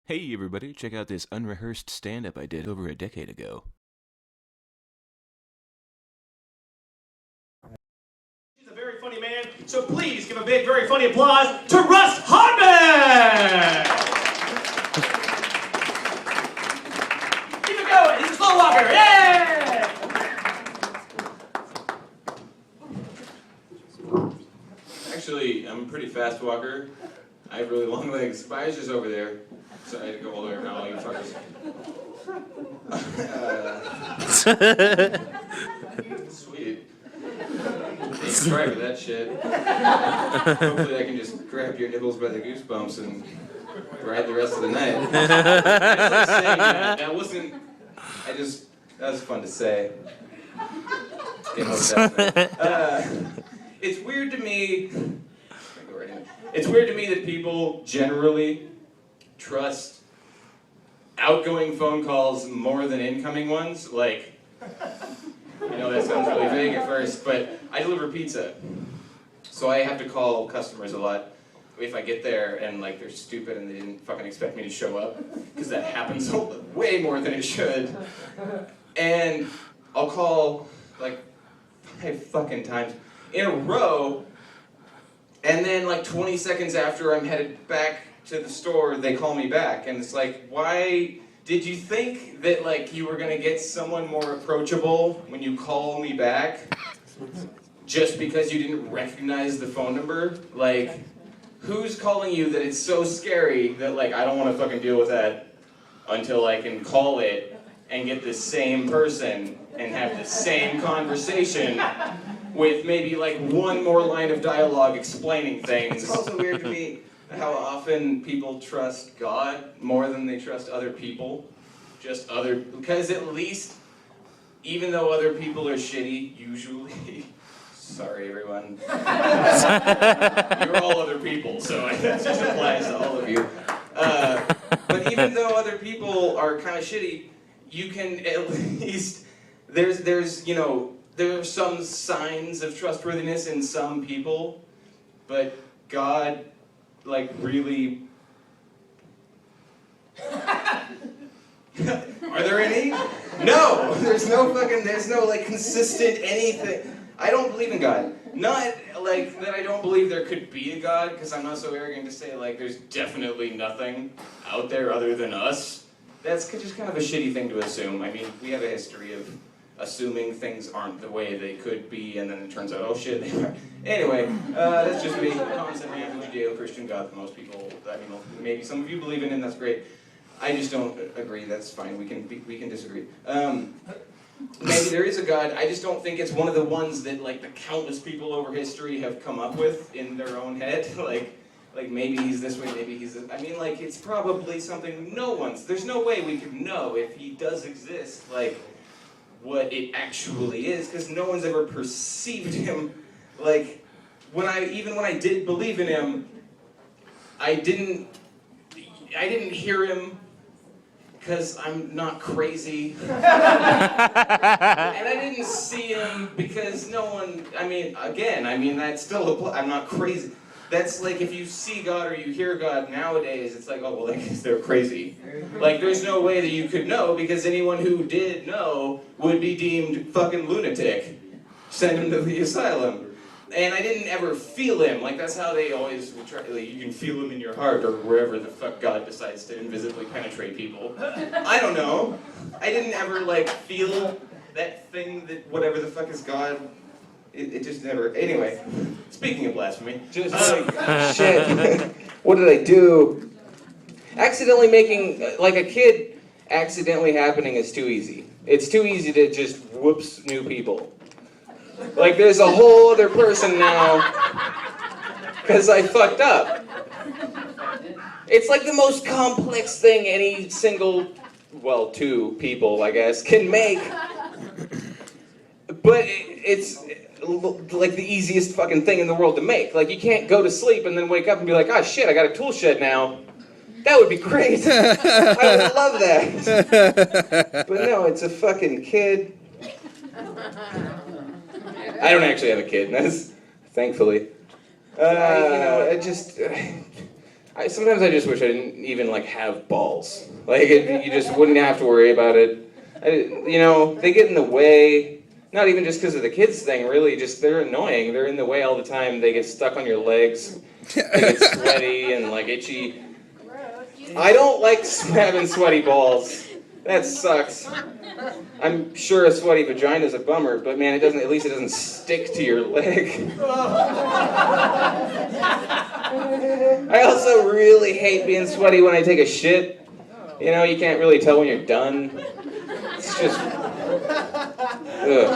Hey everybody, check out this unrehearsed stand-up I did over a decade ago. He's a very funny man, so please give a big, very funny applause to Russ Hodman! Keep it going, he's a slow walker, yeah! Actually, I'm a pretty fast walker. I have really long legs. Fire's just over there. So I had to go all the way around all you fuckers. Sweet. Thanks try for that shit. Hopefully I can just grab your nipples by the goosebumps and ride the rest of the night. I was like saying that wasn't, that was fun to say. Getting hooked up. It's weird to me, it's weird to me that people generally trust outgoing phone calls more than incoming ones. Like, you know, that sounds really vague at first, but I deliver pizza. So I have to call customers a lot if I get there and like they're stupid and they didn't fucking expect me to show up, because that happens way more than it should. And I'll call like 5 fucking times in a row, and then like 20 seconds after I'm headed back to the store, they call me back, and it's like, why did you think that like you were gonna get someone more approachable when you call me back just because you didn't recognize the phone number? Like, who's calling you that it's so scary that like I don't want to fucking deal with that until I can call it and get the same person and have the same conversation with maybe like one more line of dialogue explaining things. It's also weird to me how often people trust God more than they trust other people. Because at least, even though other people are shitty, usually, sorry everyone, you're all other people, so that just applies to all of you. But even though other people are kind of shitty, you can at least, there's you know, there are some signs of trustworthiness in some people, but God, like, really... Are there any? No! There's no, like, consistent anything. I don't believe in God. Not, like, that I don't believe there could be a God, because I'm not so arrogant to say, like, there's definitely nothing out there other than us. That's just kind of a shitty thing to assume. I mean, we have a history of assuming things aren't the way they could be, and then it turns out, oh shit, they are. Anyway, that's just me. Constantly have a Judeo-Christian God that most people, I mean, maybe some of you believe in him, that's great. I just don't agree, that's fine, we can disagree. Maybe there is a God, I just don't think it's one of the ones that, like, the countless people over history have come up with in their own head. Like maybe he's this way, maybe he's this. I mean, like, it's probably something there's no way we could know if he does exist, like, what it actually is, because no one's ever perceived him. Like, even when I did believe in him, I didn't hear him because I'm not crazy. And I didn't see him because no one, that's still I'm not crazy. That's like if you see God or you hear God nowadays, it's like, oh, well, I guess they're crazy. Like, there's no way that you could know, because anyone who did know would be deemed fucking lunatic. Send him to the asylum. And I didn't ever feel him. Like, that's how they always would try, like, you can feel him in your heart, or wherever the fuck God decides to invisibly penetrate people. I don't know. I didn't ever, like, feel that thing that whatever the fuck is God. It just never... Anyway, speaking of blasphemy... Just shit. What did I do? Accidentally making... Like, a kid accidentally happening is too easy. It's too easy to just whoops new people. Like, there's a whole other person now because I fucked up. It's like the most complex thing any single... Well, 2 people, I guess, can make. But it's... like the easiest fucking thing in the world to make. Like, you can't go to sleep and then wake up and be like, oh shit, I got a tool shed now. That would be great. I would love that. But no, it's a fucking kid. I don't actually have a kid, thankfully. Sometimes I just wish I didn't even like have balls. Like you just wouldn't have to worry about it. They get in the way. Not even just because of the kids thing, really. Just they're annoying. They're in the way all the time. They get stuck on your legs. They get sweaty and like itchy. I don't like having sweaty balls. That sucks. I'm sure a sweaty vagina is a bummer, but man, at least it doesn't stick to your leg. I also really hate being sweaty when I take a shit. You can't really tell when you're done. It's just... Ugh.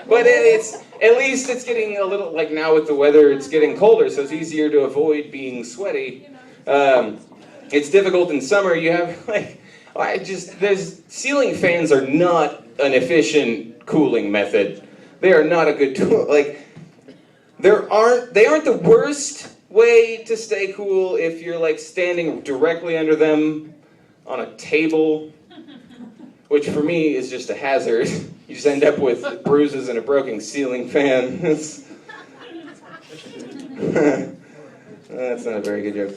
But at least it's getting a little, like now with the weather, it's getting colder, so it's easier to avoid being sweaty. It's difficult in summer. You have ceiling fans are not an efficient cooling method. They are not a good tool. Like, they aren't the worst way to stay cool if you're like standing directly under them on a table, which for me is just a hazard. You just end up with bruises and a broken ceiling fan. That's not a very good joke.